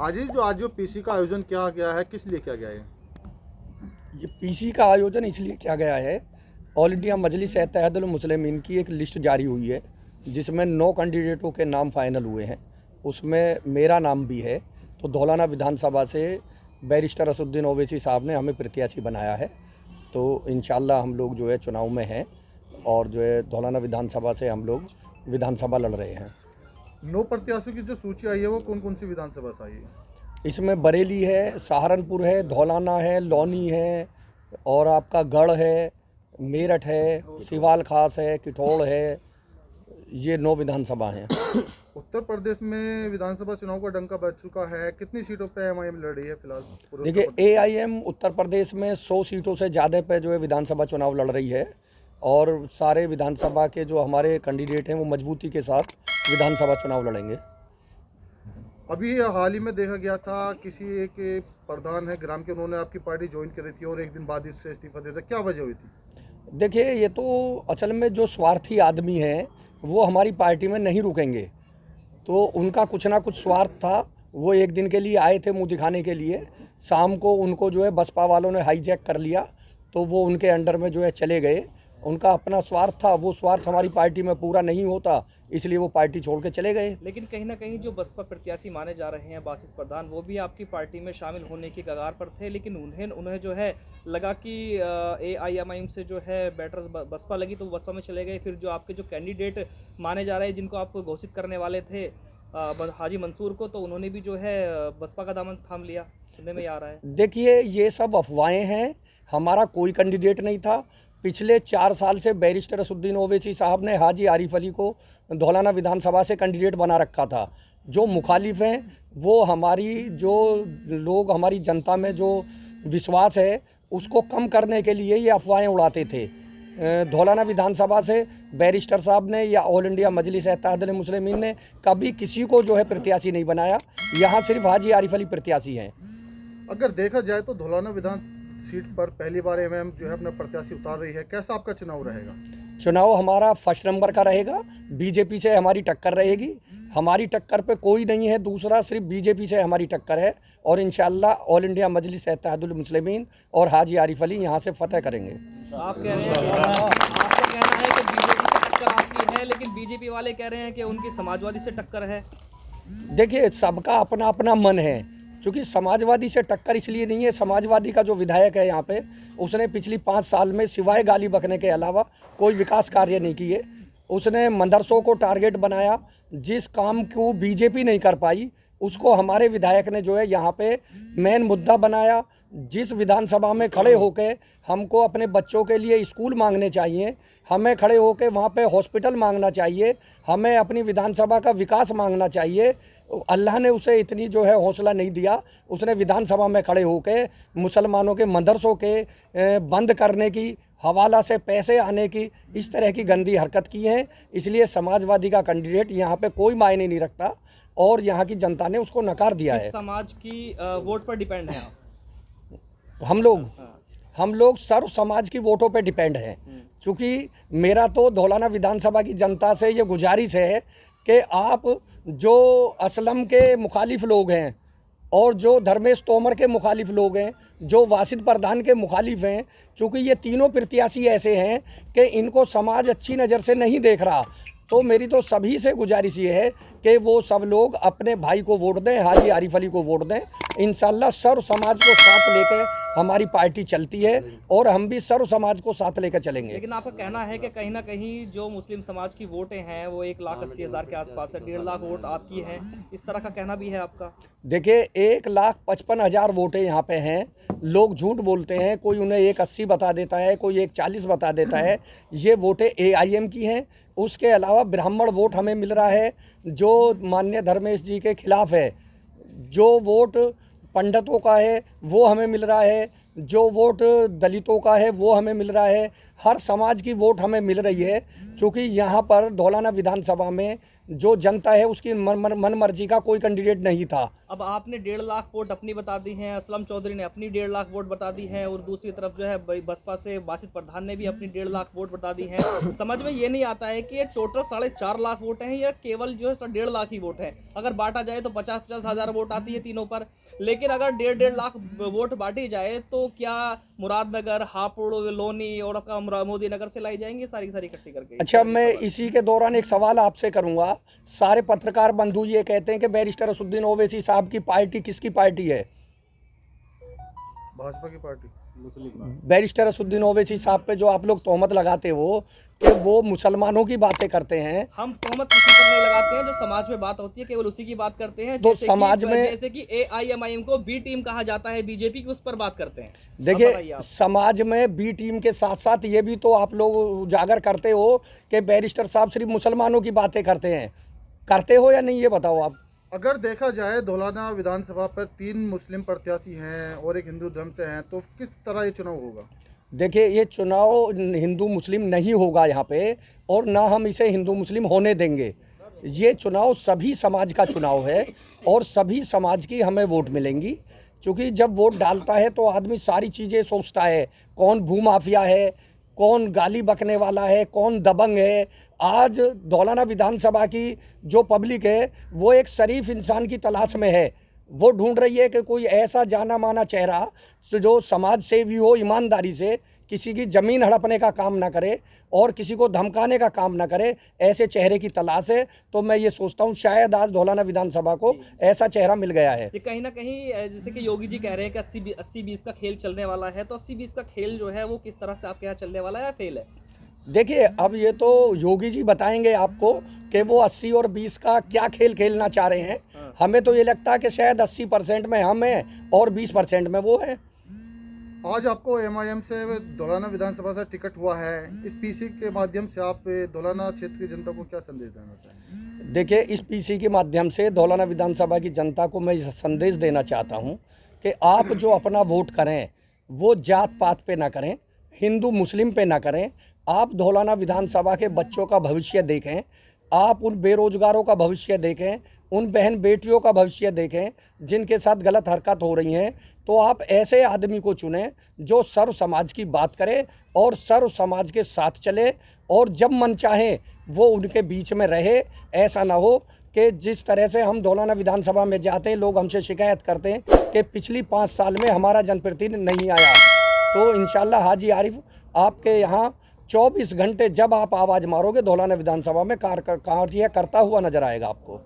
आज जो पीसी का आयोजन किया गया है, किस लिए किया गया है? ये पीसी का आयोजन इसलिए किया गया है, ऑल इंडिया मजलिस इत्तेहादुल मुस्लिमीन की एक लिस्ट जारी हुई है जिसमें 9 कैंडिडेटों के नाम फाइनल हुए हैं। उसमें मेरा नाम भी है। तो धौलाना विधानसभा से बैरिस्टर असदुद्दीन ओवैसी साहब ने हमें प्रत्याशी बनाया है। तो इंशाल्लाह हम लोग जो है चुनाव में हैं और जो है धौलाना विधानसभा से हम लोग विधानसभा लड़ रहे हैं। 9 प्रत्याशियों की जो सूची आई है वो कौन कौन सी विधानसभा से आई है? इसमें बरेली है, सहारनपुर है, धौलाना है, लौनी है और आपका गढ़ है, मेरठ है, सिवाल खास है, किठौड़ है। ये 9 विधानसभा हैं। उत्तर प्रदेश में विधानसभा चुनाव का डंका बज चुका है। कितनी सीटों पे एमआईएम लड़ रही है फिलहाल? देखिए, एआईएम उत्तर प्रदेश में 100 सीटों से ज़्यादा पे जो है विधानसभा चुनाव लड़ रही है और सारे विधानसभा के जो हमारे कैंडिडेट हैं वो मजबूती के साथ विधानसभा चुनाव लड़ेंगे। अभी हाल ही में देखा गया था किसी एक प्रधान है ग्राम के, उन्होंने आपकी पार्टी ज्वाइन करी थी और एक दिन बाद इससे इस्तीफा दे दिया। क्या वजह हुई थी? देखिए, ये तो असल में जो स्वार्थी आदमी हैं वो हमारी पार्टी में नहीं रुकेंगे। तो उनका कुछ ना कुछ स्वार्थ था। वो एक दिन के लिए आए थे मुंह दिखाने के लिए, शाम को उनको जो है बसपा वालों ने हाईजैक कर लिया तो वो उनके अंडर में जो है चले गए। उनका अपना स्वार्थ था, वो स्वार्थ हमारी पार्टी में पूरा नहीं होता, इसलिए वो पार्टी छोड़ के चले गए। लेकिन कहीं ना कहीं जो बसपा प्रत्याशी माने जा रहे हैं बासित प्रधान, वो भी आपकी पार्टी में शामिल होने की कगार पर थे, लेकिन उन्हें जो है लगा कि एआईएमआईएम से जो है बेटर बसपा लगी तो बसपा में चले गए। फिर जो आपके जो कैंडिडेट माने जा रहे हैं जिनको आप घोषित करने वाले थे हाजी मंसूर को, तो उन्होंने भी जो है बसपा का दामन थाम लिया, सुनने में आ रहा है। देखिए, ये सब अफवाहें हैं। हमारा कोई कैंडिडेट नहीं था। पिछले 4 साल से बैरिस्टर असदुद्दीन ओवैसी साहब ने हाजी आरिफ अली को धौलाना विधानसभा से कैंडिडेट बना रखा था। जो मुखालिफ हैं वो हमारी जो लोग हमारी जनता में जो विश्वास है उसको कम करने के लिए ये अफवाहें उड़ाते थे। धौलाना विधानसभा से बैरिस्टर साहब ने या ऑल इंडिया मजलिस इत्तेहादुल मुस्लिमीन ने कभी किसी को जो है प्रत्याशी नहीं बनाया। यहाँ सिर्फ हाजी आरिफ अली प्रत्याशी हैं। अगर देखा जाए तो धौलाना विधान सीट पर पहली बार एमआईएम जो है अपना प्रत्याशी उतार रही है। कैसा आपका चुनाव रहेगा? चुनाव हमारा फर्स्ट नंबर का रहेगा। बीजेपी से हमारी टक्कर रहेगी। हमारी टक्कर पे कोई नहीं है दूसरा, सिर्फ बीजेपी से हमारी टक्कर है और इंशाल्लाह ऑल इंडिया मजलिस इत्तेहादुल मुस्लिमीन और हाजी आरिफ अली यहाँ से फतेह करेंगे। आप कह रहे हैं, आपका कहना है कि बीजेपी से टक्कर आपकी है, लेकिन बीजेपी वाले कह रहे हैं कि उनकी समाजवादी से टक्कर है। देखिए, सबका अपना अपना मन है। क्योंकि समाजवादी से टक्कर इसलिए नहीं है, समाजवादी का जो विधायक है यहाँ पे, उसने पिछली 5 साल में सिवाय गाली बकने के अलावा कोई विकास कार्य नहीं किए। उसने मदरसों को टारगेट बनाया। जिस काम को बीजेपी नहीं कर पाई उसको हमारे विधायक ने जो है यहाँ पे मेन मुद्दा बनाया। जिस विधानसभा में खड़े होके हमको अपने बच्चों के लिए स्कूल मांगने चाहिए, हमें खड़े होके वहाँ पे हॉस्पिटल मांगना चाहिए, हमें अपनी विधानसभा का विकास मांगना चाहिए। अल्लाह ने उसे इतनी जो है हौसला नहीं दिया। उसने विधानसभा में खड़े होके मुसलमानों के मदरसों के बंद करने की, हवाला से पैसे आने की, इस तरह की गंदी हरकत की है। इसलिए समाजवादी का कैंडिडेट यहाँ पे कोई मायने नहीं रखता और यहाँ की जनता ने उसको नकार दिया है। समाज की वोट पर डिपेंड है आप? हम लोग सर्व समाज की वोटों पे डिपेंड हैं। क्योंकि मेरा तो धौलाना विधानसभा की जनता से ये गुजारिश है कि आप जो असलम के मुखालिफ लोग हैं और जो धर्मेश तोमर के मुखालिफ लोग हैं, जो वासिद प्रधान के मुखालिफ हैं, क्योंकि ये तीनों प्रत्याशी ऐसे हैं कि इनको समाज अच्छी नज़र से नहीं देख रहा, तो मेरी तो सभी से गुजारिश ये है कि वो सब लोग अपने भाई को वोट दें, हाजी आरिफ अली को वोट दें। इंशाल्लाह सर्व समाज को साथ लेकर हमारी पार्टी चलती है और हम भी सर्व समाज को साथ लेकर चलेंगे। लेकिन आपका कहना है कि कहीं ना कहीं जो मुस्लिम समाज की वोटें हैं वो 1,80,000 के आसपास है, 1.5 लाख वोट आपकी हैं, इस तरह का कहना भी है आपका? देखिए, 1,55,000 वोटें यहाँ पे हैं। लोग झूठ बोलते हैं, कोई उन्हें 1,80 बता देता है, कोई 1,40 बता देता है। ये वोटें एआईएम की हैं। उसके अलावा ब्राह्मण वोट हमें मिल रहा है जो माननीय धर्मेश जी के खिलाफ है। जो वोट पंडितों का है वो हमें मिल रहा है। जो वोट दलितों का है वो हमें मिल रहा है, हर समाज की वोट हमें मिल रही है। क्योंकि यहाँ पर धौलाना विधानसभा में जो जनता है उसकी मन मर्जी का कोई कैंडिडेट नहीं था। अब आपने 1.5 लाख वोट अपनी बता दी हैं, असलम चौधरी ने अपनी 1.5 लाख वोट बता दी है, और दूसरी तरफ जो है बसपा से बासित प्रधान ने भी अपनी 1.5 लाख वोट बता दी है। समझ में ये नहीं आता है कि ये टोटल 4.5 लाख वोट हैं या केवल जो है 1.5 लाख ही वोट हैं। अगर बांटा जाए तो 50-50 हज़ार वोट आती है तीनों पर, लेकिन अगर 1.5 लाख वोट बांटी जाए तो क्या मुरादनगर, हापुड़, लोनी और आपका मोदी नगर से लाई जाएंगी सारी की सारी इकट्ठी करके? अच्छा, मैं इसी के दौरान एक सवाल आपसे करूंगा। सारे पत्रकार बंधु ये कहते हैं कि बैरिस्टर असदुद्दीन ओवैसी साहब की पार्टी किसकी पार्टी है? भाजपा की पार्टी। बैरिस्टर असदुद्दीन ओवैसी साहब पे जो आप लोग तोहमत लगाते हो कि वो मुसलमानों की बातें करते हैं, हम तोहमत किसी पर नहीं लगाते हैं। जो समाज में बात होती है केवल उसी की बात करते हैं। तो समाज में जैसे कि AIMIM को बी टीम कहा जाता है बीजेपी की, उस पर बात करते हैं। देखिए, समाज में बी टीम के साथ साथ ये भी तो आप लोग उजागर करते हो कि बैरिस्टर साहब सिर्फ मुसलमानों की बातें करते हैं। करते हो या नहीं, ये बताओ आप। अगर देखा जाए धौलाना विधानसभा पर 3 मुस्लिम प्रत्याशी हैं और एक हिंदू धर्म से हैं, तो किस तरह ये चुनाव होगा? देखिए, ये चुनाव हिंदू मुस्लिम नहीं होगा यहाँ पे, और ना हम इसे हिंदू मुस्लिम होने देंगे। ये चुनाव सभी समाज का चुनाव है और सभी समाज की हमें वोट मिलेंगी। क्योंकि जब वोट डालता है तो आदमी सारी चीज़ें सोचता है, कौन भूमाफिया है, कौन गाली बकने वाला है, कौन दबंग है। आज धौलाना विधानसभा की जो पब्लिक है वो एक शरीफ इंसान की तलाश में है। वो ढूंढ रही है कि कोई ऐसा जाना माना चेहरा जो समाज सेवी हो, ईमानदारी से किसी की ज़मीन हड़पने का काम ना करे और किसी को धमकाने का काम ना करे, ऐसे चेहरे की तलाश है। तो मैं ये सोचता हूँ शायद आज धौलाना विधानसभा को ऐसा चेहरा मिल गया है। ये कहीं ना कहीं जैसे कि योगी जी कह रहे हैं कि 80-20 का खेल चलने वाला है, तो 80-20 का खेल जो है वो किस तरह से आपके यहाँ चलने वाला है या फेल है? देखिए, अब ये तो योगी जी बताएंगे आपको कि वो 80 और 20 का क्या खेल खेलना चाह रहे हैं। हमें तो ये लगता है कि शायद 80% में हम हैं और 20% में वो है। आज आपको MIM से धौलाना विधानसभा से टिकट हुआ है, इस PC के माध्यम से आप धौलाना क्षेत्र की जनता को क्या संदेश देना चाहेंगे? देखिए, इस PC के माध्यम से धौलाना विधानसभा की जनता को मैं संदेश देना चाहता हूँ कि आप जो अपना वोट करें वो जात पात पे ना करें, हिंदू मुस्लिम पे ना करें। आप धौलाना विधानसभा के बच्चों का भविष्य देखें, आप उन बेरोजगारों का भविष्य देखें, उन बहन बेटियों का भविष्य देखें जिनके साथ गलत हरकत हो रही हैं। तो आप ऐसे आदमी को चुनें जो सर्व समाज की बात करे और सर्व समाज के साथ चले, और जब मन चाहे वो उनके बीच में रहे। ऐसा ना हो कि जिस तरह से हम धौलाना विधानसभा में जाते हैं लोग हमसे शिकायत करते हैं कि पिछली 5 साल में हमारा जनप्रतिनिधि नहीं आया। तो इंशाल्लाह हाजी आरिफ आपके यहाँ 24 घंटे जब आप आवाज़ मारोगे धौलाना विधानसभा में कार्य करता हुआ नजर आएगा आपको।